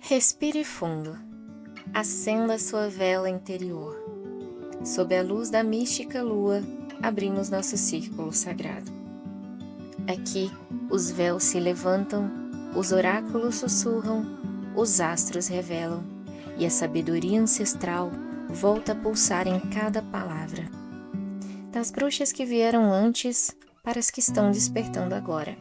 Respire fundo. Acenda sua vela interior. Sob a luz da mística lua, abrimos nosso círculo sagrado. Aqui, os véus se levantam, os oráculos sussurram, os astros revelam, e a sabedoria ancestral volta a pulsar em cada palavra. Das bruxas que vieram antes para as que estão despertando agora.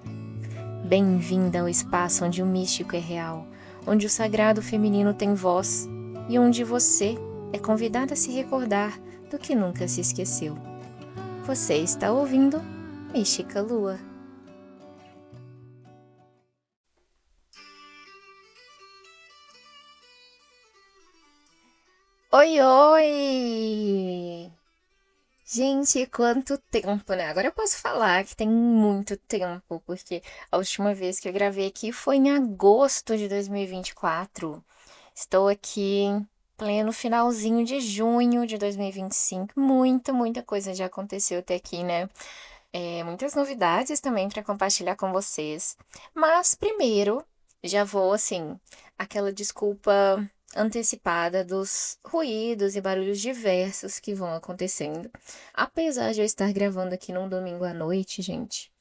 Bem-vinda ao espaço onde o místico é real, onde o sagrado feminino tem voz e onde você é convidada a se recordar do que nunca se esqueceu. Você está ouvindo Mística Lua. Oi, oi! Gente, quanto tempo, né? Agora eu posso falar que tem muito tempo, porque a última vez que eu gravei aqui foi em agosto de 2024. Estou aqui em pleno finalzinho de junho de 2025. Muita coisa já aconteceu até aqui, né? Muitas novidades também para compartilhar com vocês. Mas primeiro, já vou assim, aquela desculpa antecipada dos ruídos e barulhos diversos que vão acontecendo. Apesar de eu estar gravando aqui num domingo à noite, gente,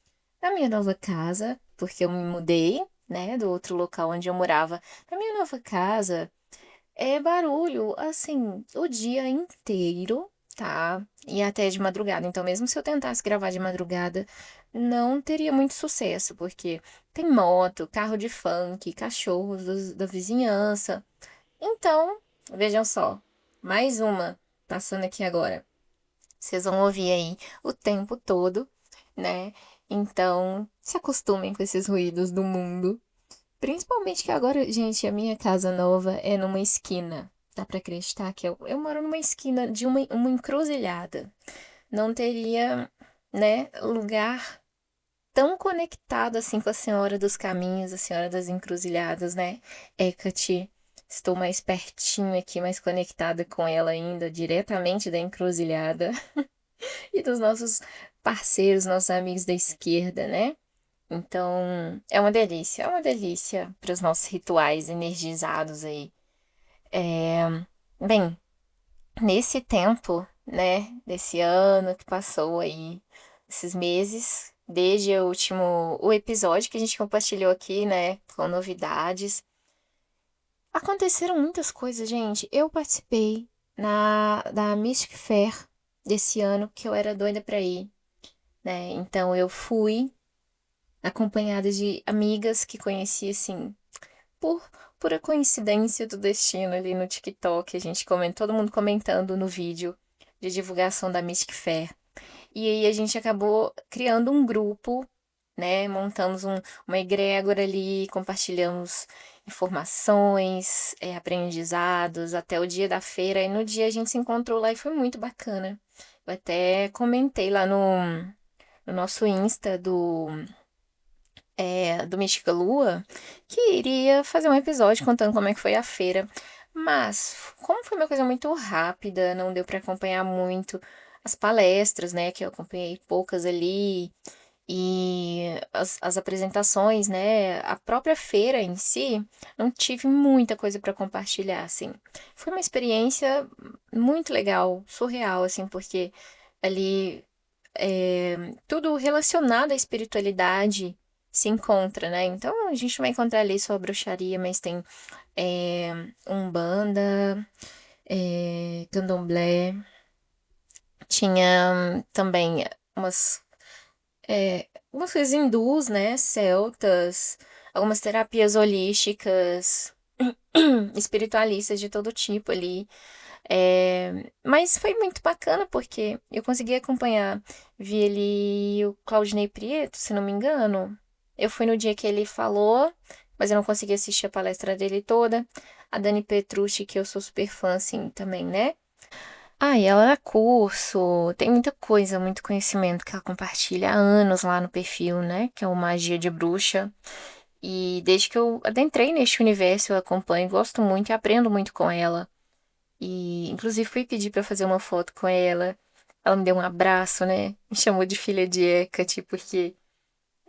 na minha nova casa, porque eu me mudei, né, do outro local onde eu morava, na minha nova casa, é barulho, assim, o dia inteiro, tá? E até de madrugada. Então, mesmo se eu tentasse gravar de madrugada, não teria muito sucesso, porque tem moto, carro de funk, cachorros da vizinhança. Então, vejam só, mais uma passando aqui agora. Vocês vão ouvir aí o tempo todo, né? Então, se acostumem com esses ruídos do mundo. Principalmente que agora, gente, a minha casa nova é numa esquina. Dá pra acreditar que eu moro numa esquina de uma encruzilhada. Não teria, né, lugar tão conectado assim com a Senhora dos Caminhos, a Senhora das Encruzilhadas, né? Hecate. Estou mais pertinho aqui, mais conectada com ela ainda, diretamente da encruzilhada. E dos nossos parceiros, nossos amigos da esquerda, né? Então, é uma delícia para os nossos rituais energizados aí. Bem, nesse tempo, né, desse ano que passou aí, esses meses, desde o episódio que a gente compartilhou aqui, né, com novidades, aconteceram muitas coisas, gente. Eu participei da Mystic Fair desse ano, que eu era doida para ir, né? Então eu fui acompanhada de amigas que conheci assim por pura coincidência do destino ali no TikTok, a gente comentou, todo mundo comentando no vídeo de divulgação da Mystic Fair. E aí a gente acabou criando um grupo, né? Montamos uma egrégora ali, compartilhamos informações, aprendizados até o dia da feira. E no dia a gente se encontrou lá e foi muito bacana. Eu até comentei lá no nosso Insta do Mística Lua, que iria fazer um episódio contando como é que foi a feira. Mas, como foi uma coisa muito rápida, não deu para acompanhar muito as palestras, né? Que eu acompanhei poucas ali. E as apresentações, né? A própria feira em si, não tive muita coisa para compartilhar, assim. Foi uma experiência muito legal, surreal, assim, porque ali tudo relacionado à espiritualidade se encontra, né? Então a gente vai encontrar ali só bruxaria, mas tem é, umbanda, candomblé, tinha também umas, umas coisas hindus, né? Celtas, algumas terapias holísticas, espiritualistas de todo tipo ali. Mas foi muito bacana porque eu consegui acompanhar. Vi ali o Claudinei Prieto, se não me engano. Eu fui no dia que ele falou, mas eu não consegui assistir a palestra dele toda. A Dani Petrucci, que eu sou super fã, assim, também, né? Ah, e ela dá curso, tem muita coisa, muito conhecimento que ela compartilha há anos lá no perfil, né? Que é o Magia de Bruxa. E desde que eu adentrei neste universo, eu acompanho, gosto muito e aprendo muito com ela. E, inclusive, fui pedir pra fazer uma foto com ela. Ela me deu um abraço, né? Me chamou de filha de Hecate, porque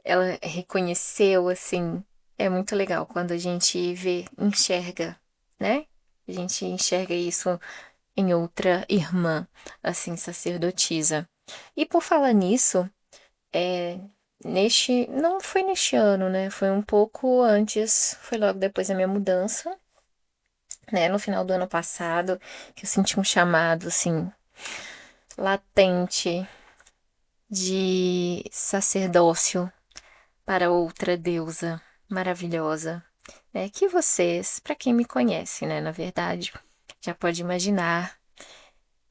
ela reconheceu, assim. É muito legal quando a gente vê, enxerga, né? A gente enxerga isso em outra irmã, assim, sacerdotisa. E por falar nisso, é, não foi neste ano, né? Foi um pouco antes, foi logo depois da minha mudança, né? No final do ano passado, que eu senti um chamado, assim, latente de sacerdócio para outra deusa maravilhosa. É que vocês, para quem me conhece, né, na verdade, já pode imaginar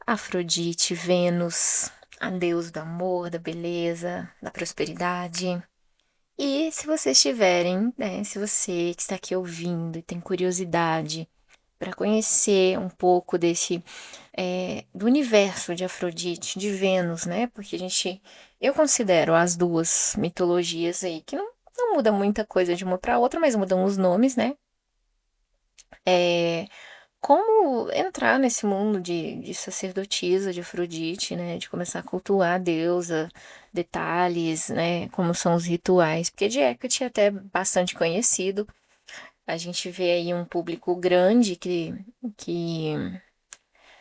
Afrodite, Vênus, a deusa do amor, da beleza, da prosperidade. E se vocês tiverem, né, se você que está aqui ouvindo e tem curiosidade para conhecer um pouco do universo de Afrodite, de Vênus, né? Porque eu considero as duas mitologias aí que não muda muita coisa de uma para outra, mas mudam os nomes, né? É, como entrar nesse mundo de sacerdotisa, de Afrodite, né? De começar a cultuar a deusa, detalhes, né? Como são os rituais, porque de Hecate é até bastante conhecido. A gente vê aí um público grande que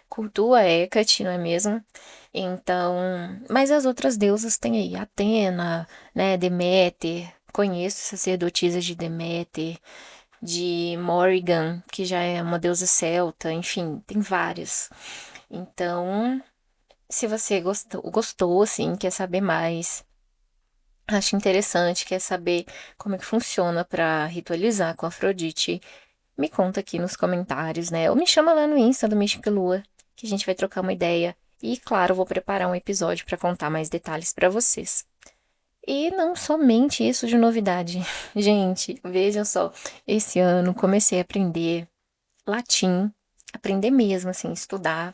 cultua Hecate, não é mesmo? Então, mas as outras deusas tem aí Atena, né? Deméter, conheço sacerdotisas de Deméter, de Morrigan, que já é uma deusa celta, enfim, tem várias. Então, se você gostou, assim, quer saber mais, acha interessante, quer saber como é que funciona para ritualizar com Afrodite, me conta aqui nos comentários, né? Ou me chama lá no Insta do Mística Lua, que a gente vai trocar uma ideia. E, claro, vou preparar um episódio para contar mais detalhes para vocês. E não somente isso de novidade. Gente, vejam só, esse ano comecei a aprender latim, aprender mesmo, assim, estudar.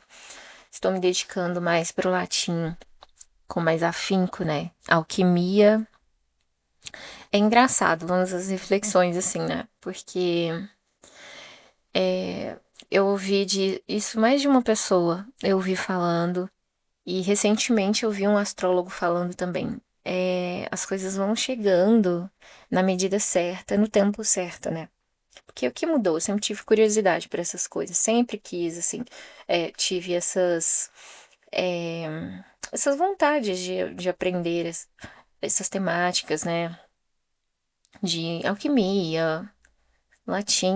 Estou me dedicando mais para o latim com mais afinco, né? Alquimia. É engraçado, vamos às reflexões, assim, né? Porque eu ouvi isso mais de uma pessoa, eu ouvi falando, e recentemente eu vi um astrólogo falando também. As coisas vão chegando na medida certa, no tempo certo, né? Porque o que mudou? Eu sempre tive curiosidade por essas coisas, sempre quis, assim, tive é, essas vontades de aprender essas temáticas, né? De alquimia, latim,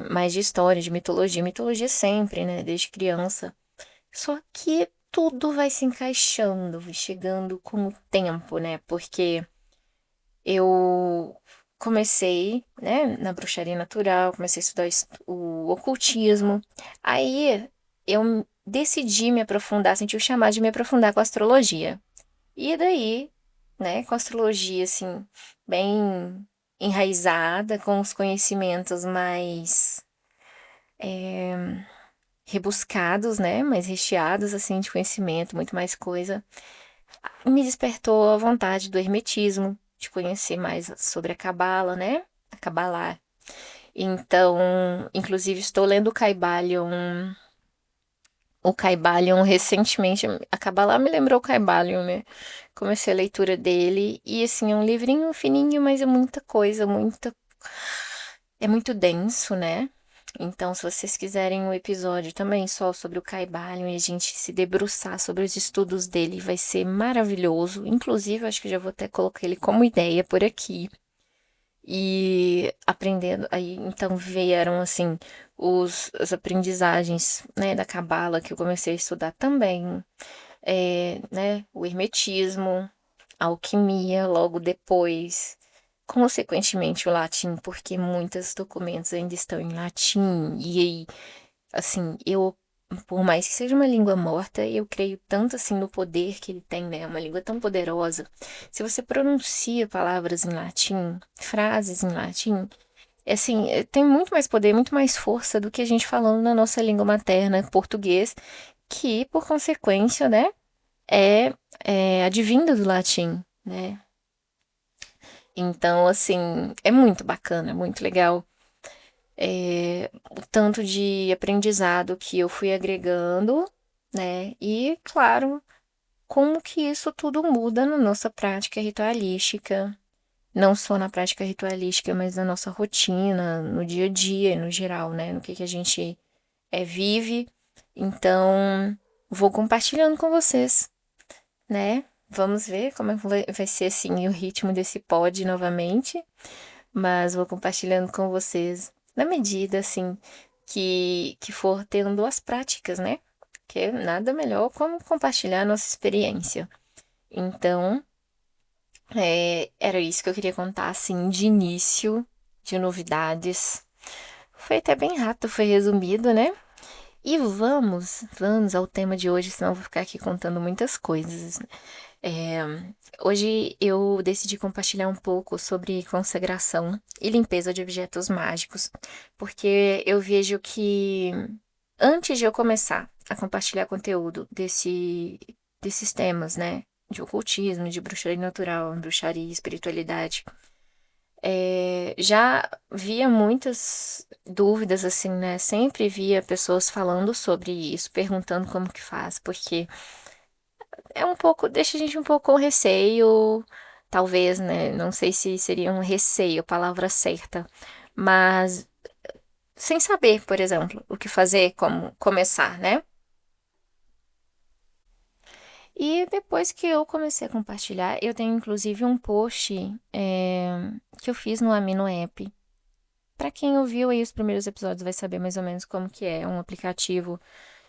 mais de história, de mitologia. Mitologia sempre, né? Desde criança. Só que tudo vai se encaixando, vai chegando com o tempo, né? Porque eu comecei, né, na bruxaria natural, comecei a estudar o ocultismo. Aí eu decidi me aprofundar, senti o chamado de me aprofundar com a astrologia. E daí, né, com a astrologia, assim, bem enraizada, com os conhecimentos mais rebuscados, né, mais recheados, assim, de conhecimento, muito mais coisa, me despertou a vontade do hermetismo, de conhecer mais sobre a cabala, né, a cabalá. Então, inclusive, estou lendo o Caibalion recentemente. A Kabbalah me lembrou o Caibalion, né? Comecei a leitura dele e assim, é um livrinho fininho, mas é muita coisa, é muito denso, né? Então, se vocês quiserem um episódio também só sobre o Caibalion e a gente se debruçar sobre os estudos dele, vai ser maravilhoso. Inclusive, acho que já vou até colocar ele como ideia por aqui. E aprendendo, aí então vieram assim as aprendizagens, né, da cabala que eu comecei a estudar também, né, o hermetismo, a alquimia logo depois, consequentemente o latim, porque muitos documentos ainda estão em latim, e aí, assim, por mais que seja uma língua morta, eu creio tanto assim no poder que ele tem, né? É uma língua tão poderosa. Se você pronuncia palavras em latim, frases em latim, assim, tem muito mais poder, muito mais força do que a gente falando na nossa língua materna, português, que, por consequência, né, é, é advinda do latim, né? Então, assim, é muito bacana, muito legal. O tanto de aprendizado que eu fui agregando, né? E, claro, como que isso tudo muda na nossa prática ritualística, não só na prática ritualística, mas na nossa rotina, no dia a dia, no geral, né? No que a gente vive. Então, vou compartilhando com vocês, né? Vamos ver como é que vai ser assim o ritmo desse pod novamente, mas vou compartilhando com vocês na medida assim que for tendo as práticas, né? Que nada melhor como compartilhar a nossa experiência. Então, era isso que eu queria contar assim de início, de novidades. Foi até bem rápido, foi resumido, né? E vamos ao tema de hoje, senão eu vou ficar aqui contando muitas coisas. É, hoje eu decidi compartilhar um pouco sobre consagração e limpeza de objetos mágicos, porque eu vejo que antes de eu começar a compartilhar conteúdo desses temas, né, de ocultismo, de bruxaria natural, bruxaria e espiritualidade, já via muitas dúvidas, assim, né? Sempre via pessoas falando sobre isso, perguntando como que faz, porque é um pouco, deixa a gente um pouco com receio, talvez, né? Não sei se seria um receio a palavra certa, mas sem saber, por exemplo, o que fazer, como começar, né? E depois que eu comecei a compartilhar, eu tenho inclusive um post que eu fiz no Amino App. Para quem ouviu aí os primeiros episódios vai saber mais ou menos como que é um aplicativo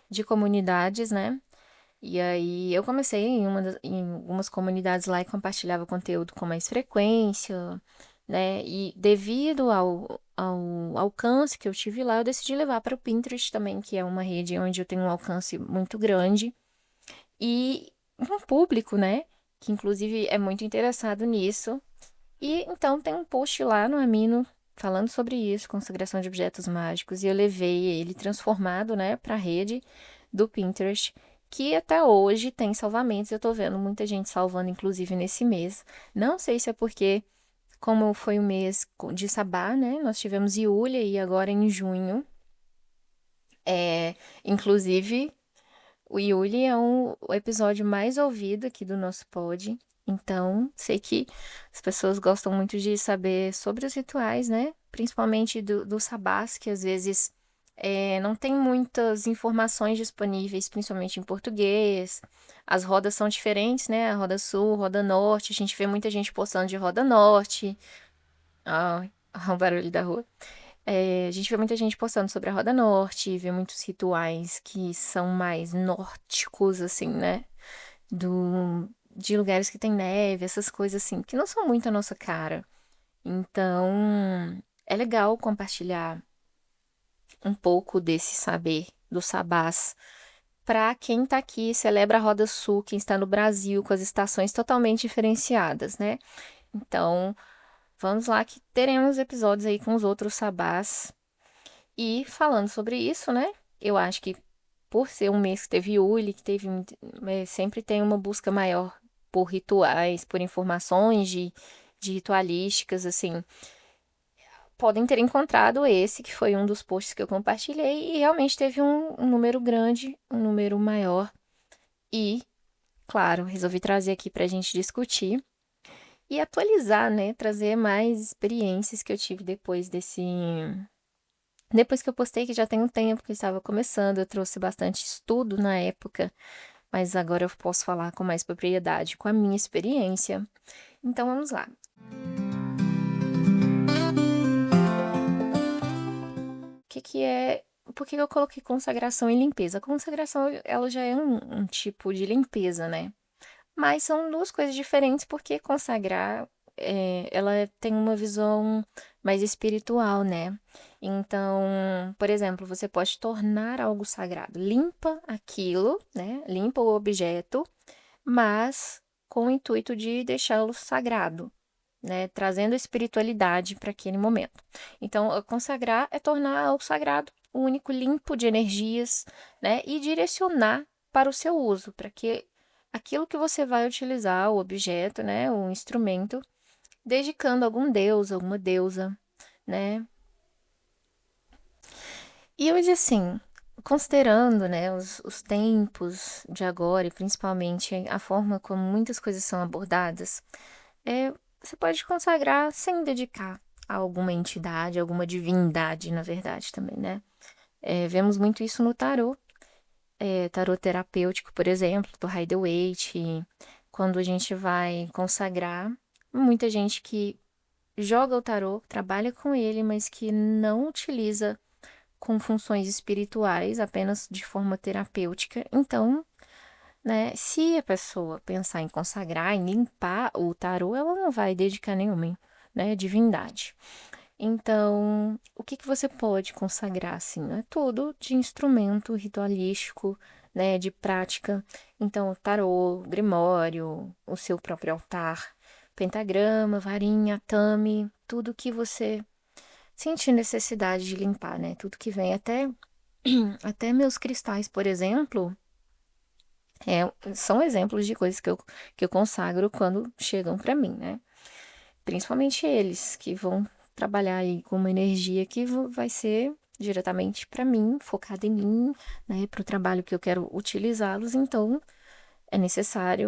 de comunidades, né? E aí eu comecei em algumas comunidades lá e compartilhava conteúdo com mais frequência, né? E devido ao alcance que eu tive lá, eu decidi levar para o Pinterest também, que é uma rede onde eu tenho um alcance muito grande. E um público, né? Que inclusive é muito interessado nisso. E então tem um post lá no Amino falando sobre isso, consagração de objetos mágicos, e eu levei ele transformado, né, para a rede do Pinterest, que até hoje tem salvamentos. Eu tô vendo muita gente salvando, inclusive nesse mês. Não sei se é porque, como foi o mês de Sabá, né, nós tivemos Iulia e agora em junho, inclusive o Yuli é o episódio mais ouvido aqui do nosso pod. Então, sei que as pessoas gostam muito de saber sobre os rituais, né? Principalmente do sabás, que às vezes não tem muitas informações disponíveis, principalmente em português. As rodas são diferentes, né? A roda sul, roda norte. A gente vê muita gente postando de roda norte. Ah, o barulho da rua. A gente vê muita gente postando sobre a Roda Norte, vê muitos rituais que são mais nórdicos, assim, né? De lugares que tem neve, essas coisas assim, que não são muito a nossa cara. Então, é legal compartilhar um pouco desse saber do Sabás para quem tá aqui e celebra a Roda Sul, quem está no Brasil, com as estações totalmente diferenciadas, né? Então, vamos lá que teremos episódios aí com os outros Sabás. E falando sobre isso, né? Eu acho que por ser um mês que teve Uli, que teve sempre tem uma busca maior por rituais, por informações de ritualísticas, assim. Podem ter encontrado esse, que foi um dos posts que eu compartilhei, e realmente teve um número grande, um número maior. E, claro, resolvi trazer aqui pra gente discutir e atualizar, né? Trazer mais experiências que eu tive depois que eu postei, que já tem um tempo que eu estava começando, eu trouxe bastante estudo na época, mas agora eu posso falar com mais propriedade, com a minha experiência. Então vamos lá. O que que é. Por que eu coloquei consagração e limpeza? A consagração, ela já é um tipo de limpeza, né? Mas são duas coisas diferentes, porque consagrar, ela tem uma visão mais espiritual, né? Então, por exemplo, você pode tornar algo sagrado. Limpa aquilo, né? Limpa o objeto, mas com o intuito de deixá-lo sagrado, né? Trazendo espiritualidade para aquele momento. Então, consagrar é tornar algo sagrado, único, limpo de energias, né? E direcionar para o seu uso, para que aquilo que você vai utilizar, o objeto, né? O instrumento, dedicando a algum deus, alguma deusa, né? E hoje, assim, considerando, né, os tempos de agora e principalmente a forma como muitas coisas são abordadas, você pode consagrar sem dedicar a alguma entidade, alguma divindade, na verdade, também, né? Vemos muito isso no tarô. Tarô terapêutico, por exemplo, do Rider-Waite, quando a gente vai consagrar, muita gente que joga o tarô, trabalha com ele, mas que não utiliza com funções espirituais, apenas de forma terapêutica. Então, né, se a pessoa pensar em consagrar, em limpar o tarô, ela não vai dedicar nenhuma, né, divindade. Então, o que que você pode consagrar assim? É tudo de instrumento ritualístico, né, de prática. Então, tarô, grimório, o seu próprio altar, pentagrama, varinha, tame, tudo que você sentir necessidade de limpar, né? Tudo que vem até meus cristais, por exemplo, são exemplos de coisas que eu consagro quando chegam para mim, né? Principalmente eles, que vão trabalhar aí com uma energia que vai ser diretamente para mim, focada em mim, né? Para o trabalho que eu quero utilizá-los, então é necessária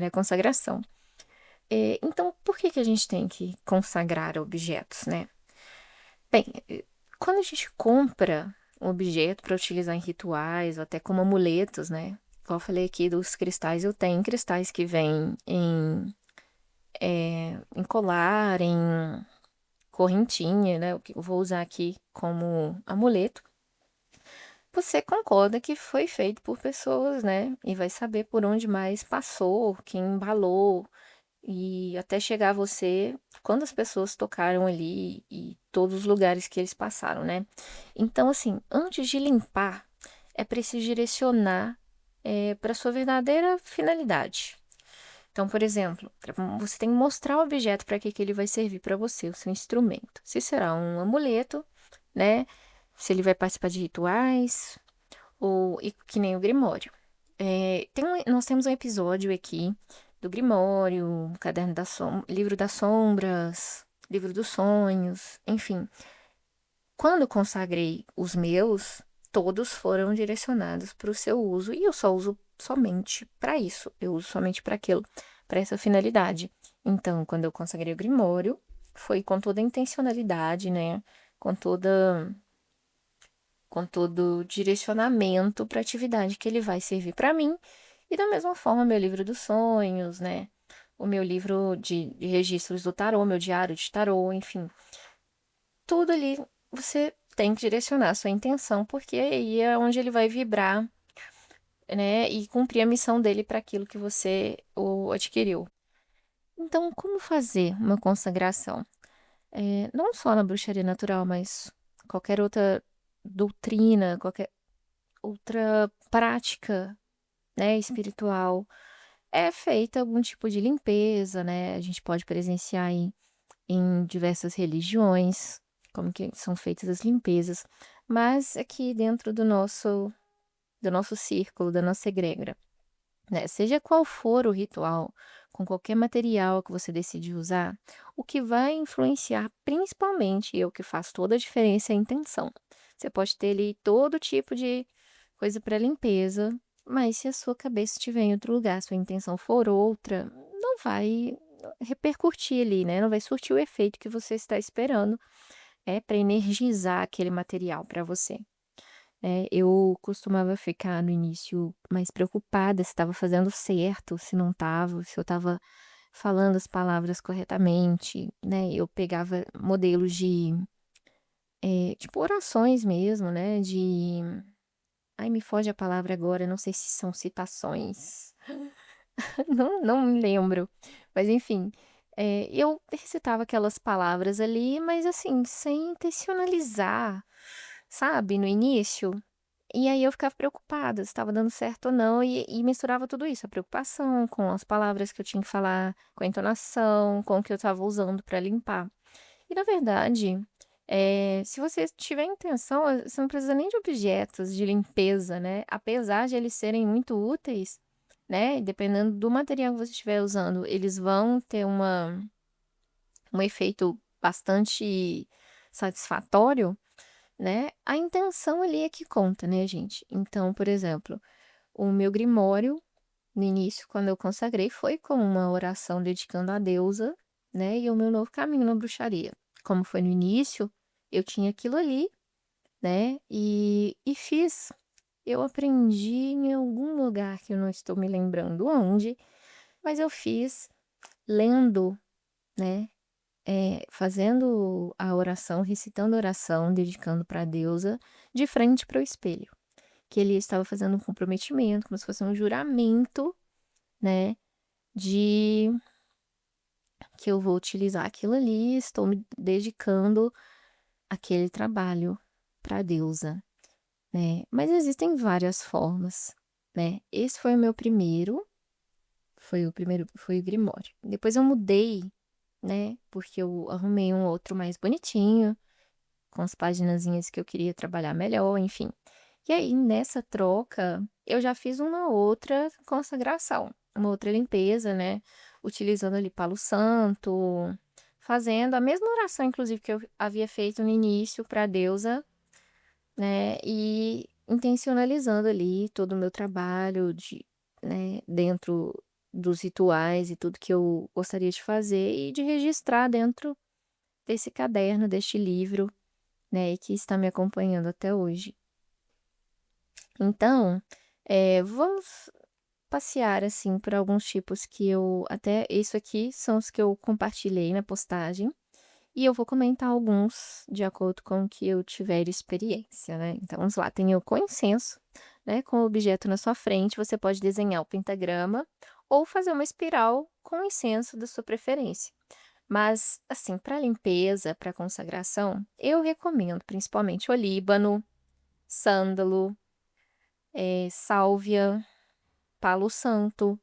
a consagração. Então, por que que a gente tem que consagrar objetos, né? Bem, quando a gente compra um objeto para utilizar em rituais, ou até como amuletos, né? Como eu falei aqui dos cristais, eu tenho cristais que vêm em colar, em correntinha, né? O que eu vou usar aqui como amuleto. Você concorda que foi feito por pessoas, né? E vai saber por onde mais passou, quem embalou, e até chegar a você, quantas pessoas tocaram ali e todos os lugares que eles passaram, né? Então, assim, antes de limpar, é preciso direcionar para sua verdadeira finalidade. Então, por exemplo, você tem que mostrar o objeto para que ele vai servir para você, o seu instrumento. Se será um amuleto, né? Se ele vai participar de rituais, ou e que nem o Grimório. Nós temos um episódio aqui do Grimório, Livro das Sombras, Livro dos Sonhos, enfim. Quando eu consagrei os meus, todos foram direcionados para o seu uso e eu só uso somente para isso. Eu uso somente para aquilo, para essa finalidade. Então, quando eu consagrei o Grimório, foi com toda a intencionalidade, né? Com toda com todo o direcionamento para a atividade que ele vai servir para mim. E da mesma forma, meu livro dos sonhos, né? O meu livro de registros do tarô, meu diário de tarô, enfim. Tudo ali você tem que direcionar a sua intenção, porque aí é onde ele vai vibrar, né? E cumprir a missão dele para aquilo que você o adquiriu. Então, como fazer uma consagração? Não só na bruxaria natural, mas qualquer outra doutrina, qualquer outra prática, né, espiritual, é feita algum tipo de limpeza, né? A gente pode presenciar em diversas religiões como que são feitas as limpezas, mas aqui dentro do nosso círculo, da nossa egrégora, né? Seja qual for o ritual, com qualquer material que você decide usar, o que vai influenciar principalmente, e é o que faz toda a diferença, é a intenção. Você pode ter ali todo tipo de coisa para limpeza, mas se a sua cabeça estiver em outro lugar, sua intenção for outra, não vai repercutir ali, né? Não vai surtir o efeito que você está esperando, para energizar aquele material para você. Eu costumava ficar no início mais preocupada se estava fazendo certo, se não estava, se eu estava falando as palavras corretamente, né? Eu pegava modelos tipo orações mesmo, né? Ai, me foge a palavra agora, não sei se são citações. Não me lembro. Mas enfim, eu recitava aquelas palavras ali, mas assim, sem intencionalizar, sabe, no início. E aí eu ficava preocupada se estava dando certo ou não, e misturava tudo isso, a preocupação com as palavras que eu tinha que falar, com a entonação, com o que eu estava usando para limpar. E na verdade, se você tiver intenção, você não precisa nem de objetos de limpeza, né? Apesar de eles serem muito úteis, né? Dependendo do material que você estiver usando, eles vão ter um efeito bastante satisfatório, né? A intenção ali é que conta, né, gente? Então, por exemplo, o meu grimório, No início, quando eu consagrei, foi com uma oração dedicando à deusa, né, e o meu novo caminho na bruxaria. Como foi no início, eu tinha aquilo ali, né, e fiz. Eu aprendi em algum lugar que eu não estou me lembrando onde, mas eu fiz lendo, né, fazendo a oração, recitando a oração, dedicando para a deusa, de frente para o espelho. Que ele estava fazendo um comprometimento, como se fosse um juramento, né, de que eu vou utilizar aquilo ali, estou me dedicando àquele trabalho para a deusa, né. Mas existem várias formas, né. Esse foi o meu primeiro, foi o Grimório. Depois eu mudei, né, porque eu arrumei um outro mais bonitinho, com as paginazinhas que eu queria trabalhar melhor, enfim. E aí, nessa troca, eu já fiz uma outra consagração, uma outra limpeza, né, utilizando ali palo santo, fazendo a mesma oração, inclusive, que eu havia feito no início para a deusa, né, e intencionalizando ali todo o meu trabalho né, dentro dos rituais e tudo que eu gostaria de fazer e de registrar dentro desse caderno, deste livro, né, e que está me acompanhando até hoje. Então, vamos passear, assim, por alguns tipos que eu até isso aqui são os que eu compartilhei na postagem, e eu vou comentar alguns de acordo com o que eu tiver experiência, né. Então vamos lá, tem o com incenso, né, com o objeto na sua frente, você pode desenhar o pentagrama ou fazer uma espiral com incenso da sua preferência. Mas, assim, para limpeza, para consagração, eu recomendo principalmente olíbano, sândalo, sálvia, palo santo,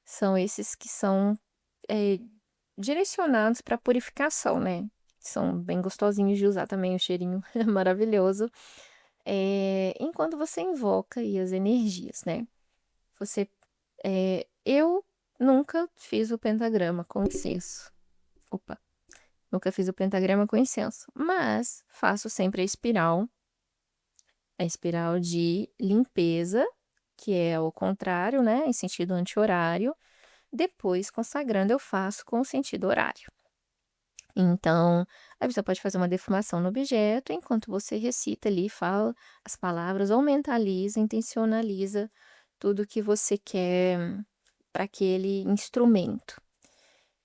são esses que são, eh, direcionados para purificação, né. São bem gostosinhos de usar também, o cheirinho é maravilhoso, enquanto você invoca aí as energias, né. Você eu nunca fiz o pentagrama com incenso. Opa, nunca fiz o pentagrama com incenso, mas faço sempre a espiral de limpeza, que é ao contrário, né, em sentido anti-horário, depois consagrando eu faço com o sentido horário. Então, aí você pode fazer uma defumação no objeto, enquanto você recita ali, fala as palavras ou mentaliza, intencionaliza tudo que você quer para aquele instrumento.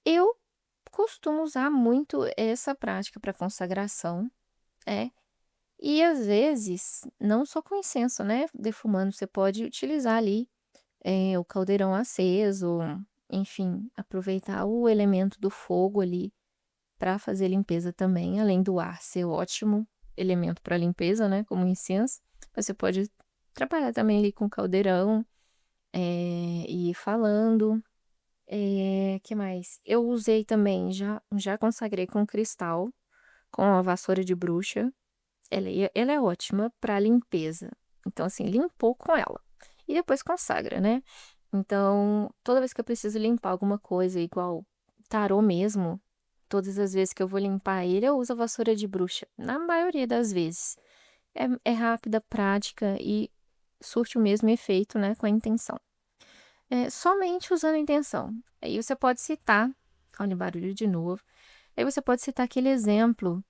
Eu costumo usar muito essa prática para consagração, é. E às vezes, não só com incenso, né, defumando, você pode utilizar ali, o caldeirão aceso, enfim, aproveitar o elemento do fogo ali para fazer limpeza também, além do ar ser ótimo elemento para limpeza, né, como incenso, você pode trabalhar também ali com caldeirão, e ir falando. Que mais? Eu usei também, já consagrei com cristal, com a vassoura de bruxa. Ela é ótima para limpeza. Então, assim, limpou com ela. E depois consagra, né. Então, toda vez que eu preciso limpar alguma coisa, igual tarô mesmo, todas as vezes que eu vou limpar ele, eu uso a vassoura de bruxa, na maioria das vezes. É rápida, prática e surte o mesmo efeito, né, com a intenção. Somente usando a intenção. Aí você pode citar, olha o barulho de novo, aí você pode citar aquele exemplo,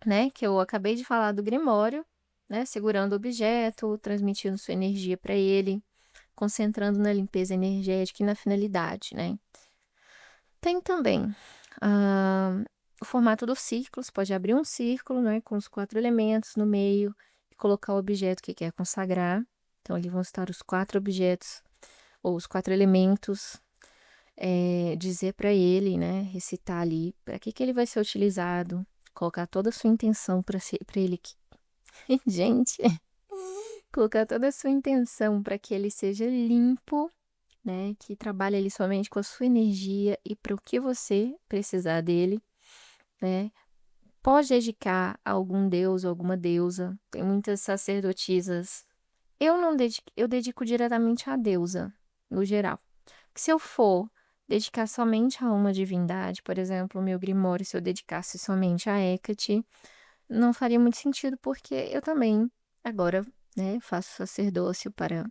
né, que eu acabei de falar do Grimório, né, segurando o objeto, transmitindo sua energia para ele, concentrando na limpeza energética e na finalidade, né. Tem também, o formato do círculo, você pode abrir um círculo, né, com os 4 elementos no meio e colocar o objeto que quer consagrar. Então ali vão estar os 4 objetos ou os 4 elementos, dizer para ele, né, recitar ali para que ele vai ser utilizado, colocar toda a sua intenção para ele que gente, colocar toda a sua intenção para que ele seja limpo, né, que trabalhe ali somente com a sua energia e para o que você precisar dele, né. Pode dedicar a algum deus ou alguma deusa, tem muitas sacerdotisas. Eu não dedico eu dedico diretamente à deusa, no geral. Que se eu for dedicar somente a uma divindade, por exemplo, o meu Grimório, se eu dedicasse somente a Hecate, não faria muito sentido, porque eu também agora, né, faço sacerdócio para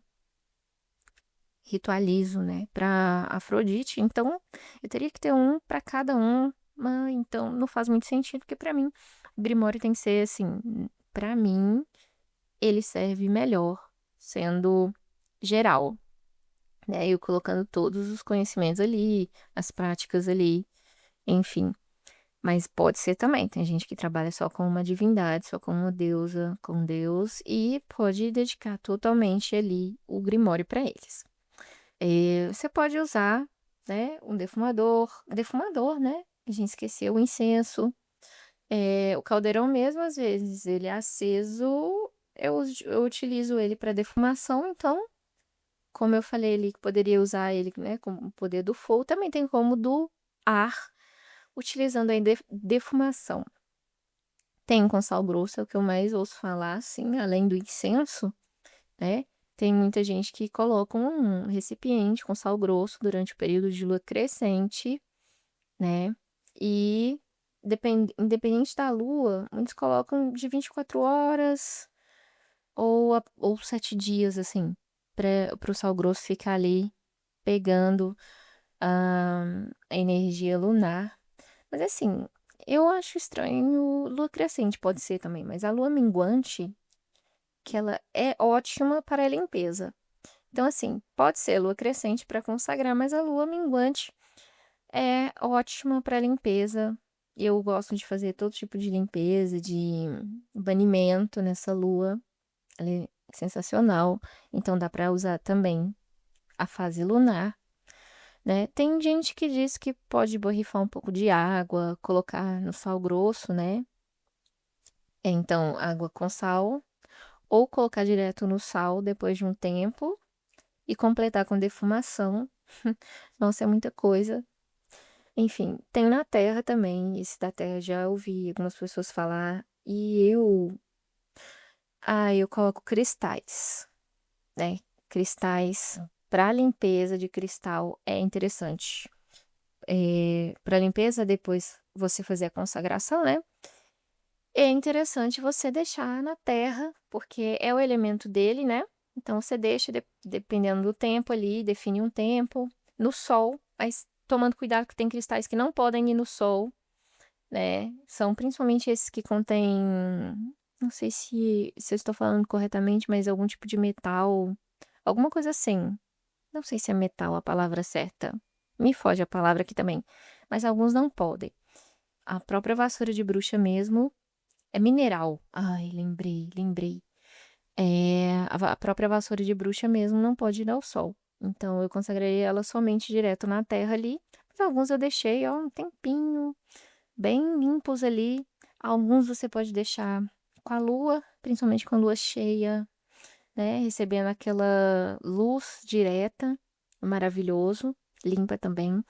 ritualizo, né, para Afrodite, então eu teria que ter um para cada um, mas então não faz muito sentido, porque para mim o Grimório tem que ser assim, para mim ele serve melhor sendo geral, né, eu colocando todos os conhecimentos ali, as práticas ali, enfim. Mas pode ser também. Tem gente que trabalha só com uma divindade, só com uma deusa, com Deus, e pode dedicar totalmente ali o Grimório para eles. Você pode usar, né, um defumador, né? A gente esqueceu o incenso. O caldeirão mesmo, às vezes, ele é aceso, eu utilizo ele para defumação, então, como eu falei ali, que poderia usar ele, né, com o poder do fogo, também tem como do ar, utilizando a defumação. Tem com sal grosso, é o que eu mais ouço falar, assim, além do incenso, né? Tem muita gente que coloca um recipiente com sal grosso durante o período de lua crescente, né? E independente da lua, muitos colocam de 24 horas ou 7 dias, assim, para o sal grosso ficar ali pegando a energia lunar. Mas assim, eu acho estranho lua crescente, pode ser também, mas a lua minguante, que ela é ótima para a limpeza. Então, assim, pode ser lua crescente para consagrar, mas a lua minguante é ótima para limpeza. Eu gosto de fazer todo tipo de limpeza, de banimento nessa lua. Ela é sensacional. Então, dá para usar também a fase lunar, né? Tem gente que diz que pode borrifar um pouco de água, colocar no sal grosso, né? Então, água com sal, ou colocar direto no sal depois de um tempo e completar com defumação. Nossa, é muita coisa. Enfim, tem na terra também. Esse da terra já ouvi algumas pessoas falar. Eu coloco cristais, né? Cristais para limpeza de cristal é interessante. Para limpeza, depois você fazer a consagração, né? É interessante você deixar na terra, porque é o elemento dele, né? Então você deixa, dependendo do tempo ali, define um tempo, no sol, mas tomando cuidado que tem cristais que não podem ir no sol, né? São principalmente esses que contêm, não sei se eu estou falando corretamente, mas algum tipo de metal, alguma coisa assim. Não sei se é metal a palavra certa. Me foge a palavra aqui também, mas alguns não podem. A própria vassoura de bruxa mesmo é mineral. Ai, lembrei. A própria vassoura de bruxa mesmo não pode ir ao sol. Então eu consagrei ela somente direto na terra ali. Mas alguns eu deixei, ó, um tempinho, bem limpos ali. Alguns você pode deixar com a lua, principalmente com a lua cheia, né? Recebendo aquela luz direta, maravilhoso, limpa também.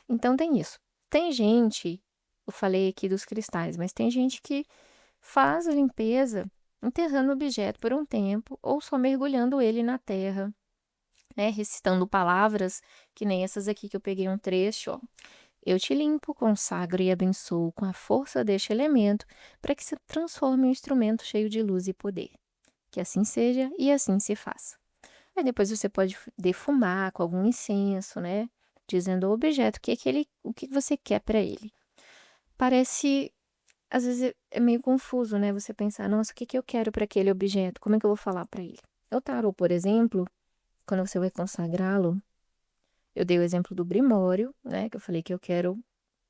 Então tem isso. Tem gente, eu falei aqui dos cristais, mas tem gente que faz a limpeza enterrando o objeto por um tempo ou só mergulhando ele na terra, né? Recitando palavras que nem essas aqui que eu peguei um trecho, ó. Eu te limpo, consagro e abençoo com a força deste elemento para que se transforme em um instrumento cheio de luz e poder. Que assim seja e assim se faça. Aí depois você pode defumar com algum incenso, né? Dizendo ao objeto o que você quer para ele. Parece, às vezes é meio confuso, né? Você pensar, nossa, o que eu quero para aquele objeto? Como é que eu vou falar para ele? O tarô, por exemplo, quando você vai consagrá-lo, eu dei o exemplo do Grimório, né? Que eu falei que eu quero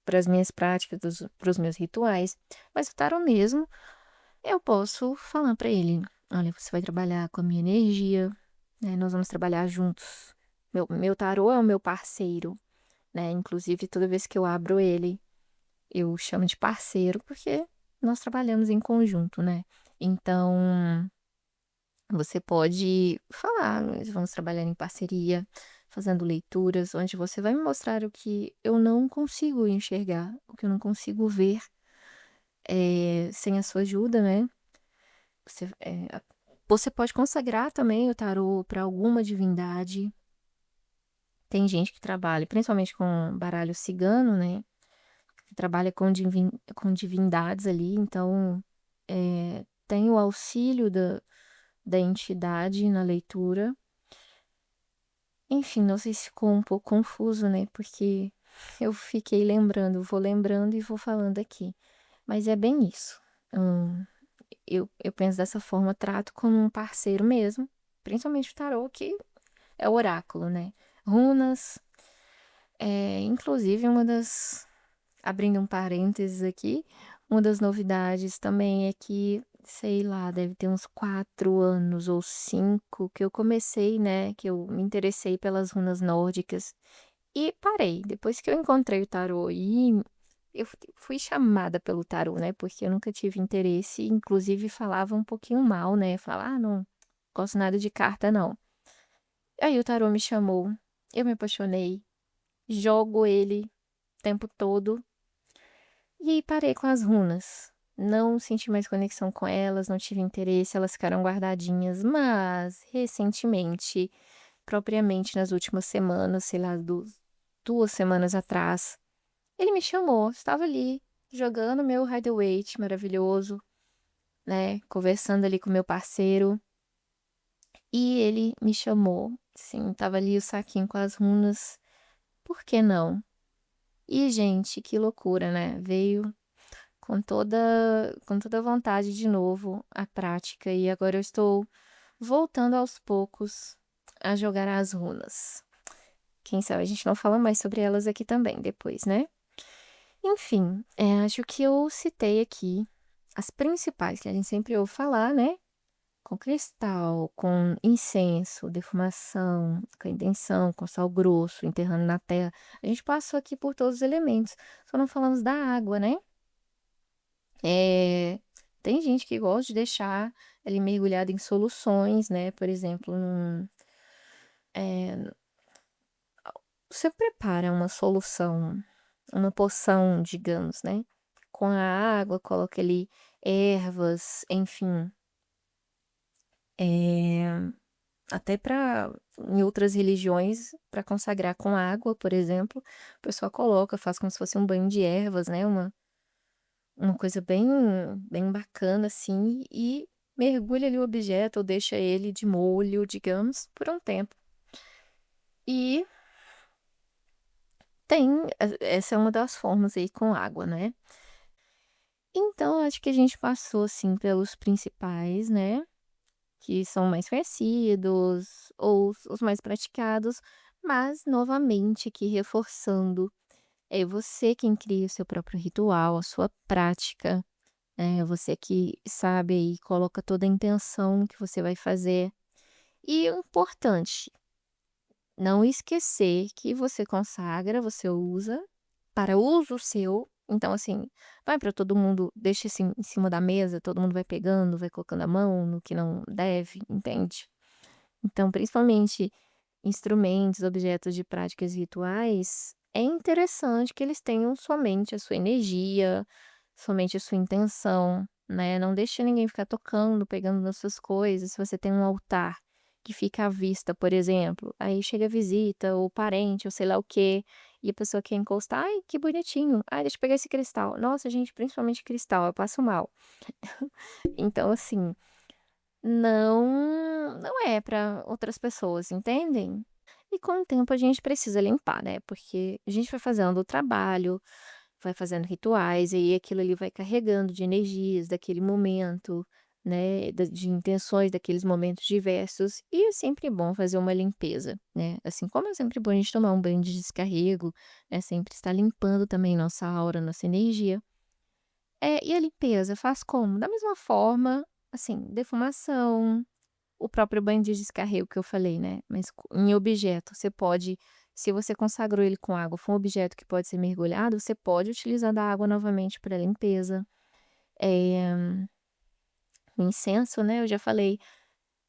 para as minhas práticas, para os meus rituais. Mas o tarô mesmo, eu posso falar para ele: olha, você vai trabalhar com a minha energia, né? Nós vamos trabalhar juntos. Meu tarô é o meu parceiro, né? Inclusive, toda vez que eu abro ele, eu chamo de parceiro, porque nós trabalhamos em conjunto, né? Então, você pode falar, nós vamos trabalhar em parceria, fazendo leituras, onde você vai me mostrar o que eu não consigo enxergar, o que eu não consigo ver, sem a sua ajuda, né? Você pode consagrar também o tarô para alguma divindade. Tem gente que trabalha, principalmente com baralho cigano, né? Que trabalha com divindades ali, então tem o auxílio da entidade na leitura. Enfim, não sei se ficou um pouco confuso, né, porque eu fiquei lembrando, vou lembrando e vou falando aqui. Mas é bem isso. Hum, eu penso dessa forma, trato como um parceiro mesmo, principalmente o tarô, que é o oráculo, né? Runas, inclusive uma das, abrindo um parênteses aqui, uma das novidades também é que, sei lá, deve ter uns 4 anos ou 5 que eu comecei, né, que eu me interessei pelas runas nórdicas e parei. Depois que eu encontrei o tarô e eu fui chamada pelo tarô, né, porque eu nunca tive interesse, inclusive falava um pouquinho mal, né, falar: "Ah, não gosto nada de carta não". Aí o tarô me chamou, eu me apaixonei, jogo ele o tempo todo e aí parei com as runas. Não senti mais conexão com elas, não tive interesse, elas ficaram guardadinhas, mas recentemente, propriamente nas últimas semanas, sei lá, 2 semanas atrás, ele me chamou, estava ali jogando meu Rider-Waite maravilhoso, né, conversando ali com meu parceiro, e ele me chamou, sim, estava ali o saquinho com as runas, por que não? E gente, que loucura, né, veio com toda a vontade de novo a prática e agora eu estou voltando aos poucos a jogar as runas. Quem sabe a gente não fala mais sobre elas aqui também depois, né? Enfim, acho que eu citei aqui as principais que a gente sempre ouve falar, né? Com cristal, com incenso, defumação, com intenção, com sal grosso, enterrando na terra. A gente passou aqui por todos os elementos. Só não falamos da água, né? É, tem gente que gosta de deixar ele mergulhado em soluções, né? Por exemplo, eh, você prepara uma solução, uma poção, digamos, né? Com a água, coloca ali ervas, enfim, eh, até para em outras religiões, para consagrar com água, por exemplo, o pessoal coloca, faz como se fosse um banho de ervas, né? Uma coisa bem bacana, assim, e mergulha ali o objeto ou deixa ele de molho, digamos, por um tempo. E tem essa é uma das formas aí com água, né. Então acho que a gente passou, assim, pelos principais, né, que são mais conhecidos ou os mais praticados, mas novamente aqui reforçando, é você quem cria o seu próprio ritual, a sua prática. É, você que sabe aí, coloca toda a intenção que você vai fazer. E o importante, não esquecer que você consagra, você usa para uso seu. Então, assim, vai para todo mundo, deixa assim em cima da mesa, todo mundo vai pegando, vai colocando a mão no que não deve, entende? Então, principalmente instrumentos, objetos de práticas rituais, é interessante que eles tenham somente a sua energia, somente a sua intenção, né? Não deixe ninguém ficar tocando, pegando nas suas coisas. Se você tem um altar que fica à vista, por exemplo, aí chega a visita, ou parente, ou sei lá o quê, e a pessoa quer encostar, ai, que bonitinho, ai, deixa eu pegar esse cristal. Nossa, gente, principalmente cristal, eu passo mal. Então, assim, não é para outras pessoas, entendem? E com o tempo a gente precisa limpar, né, porque a gente vai fazendo o trabalho, vai fazendo rituais, e aí aquilo ali vai carregando de energias daquele momento, né, de intenções daqueles momentos diversos, e é sempre bom fazer uma limpeza, né, assim como é sempre bom a gente tomar um banho de descarrego, né, sempre estar limpando também nossa aura, nossa energia. E a limpeza faz como? Da mesma forma, assim, defumação, o próprio banho de descarrego que eu falei, né, mas em objeto, você pode, se você consagrou ele com água, for um objeto que pode ser mergulhado, você pode utilizar da água novamente para limpeza. Eh, o incenso, né, eu já falei,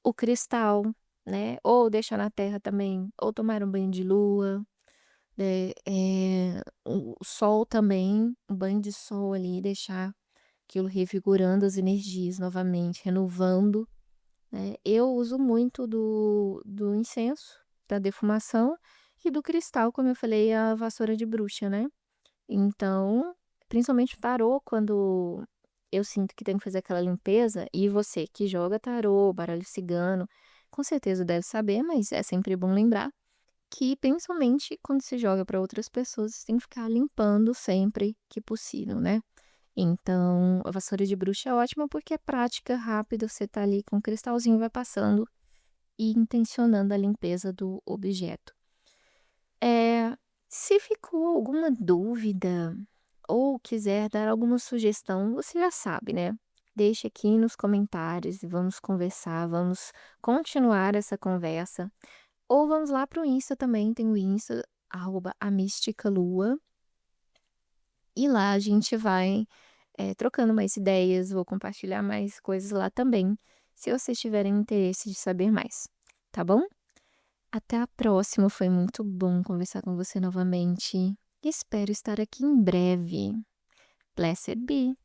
o cristal, né, ou deixar na terra também, ou tomar um banho de lua, o sol também, um banho de sol ali, deixar aquilo revigorando as energias novamente, renovando. Né, eu uso muito do incenso, da defumação e do cristal, como eu falei, a vassoura de bruxa, né. Então, principalmente o tarô, quando eu sinto que tenho que fazer aquela limpeza, e você que joga tarô, baralho cigano, com certeza deve saber, mas é sempre bom lembrar, que, principalmente quando se joga para outras pessoas, você tem que ficar limpando sempre que possível, né. Então, a vassoura de bruxa é ótima porque é prática, rápida, você tá ali com o cristalzinho, vai passando e intencionando a limpeza do objeto. Se ficou alguma dúvida ou quiser dar alguma sugestão, você já sabe, né? Deixe aqui nos comentários e vamos conversar, vamos continuar essa conversa. Ou vamos lá pro Insta também, tem o Insta, @amisticalua, e lá a gente vai, trocando mais ideias, vou compartilhar mais coisas lá também, se vocês tiverem interesse de saber mais, tá bom? Até a próxima, foi muito bom conversar com você novamente. Espero estar aqui em breve. Blessed be.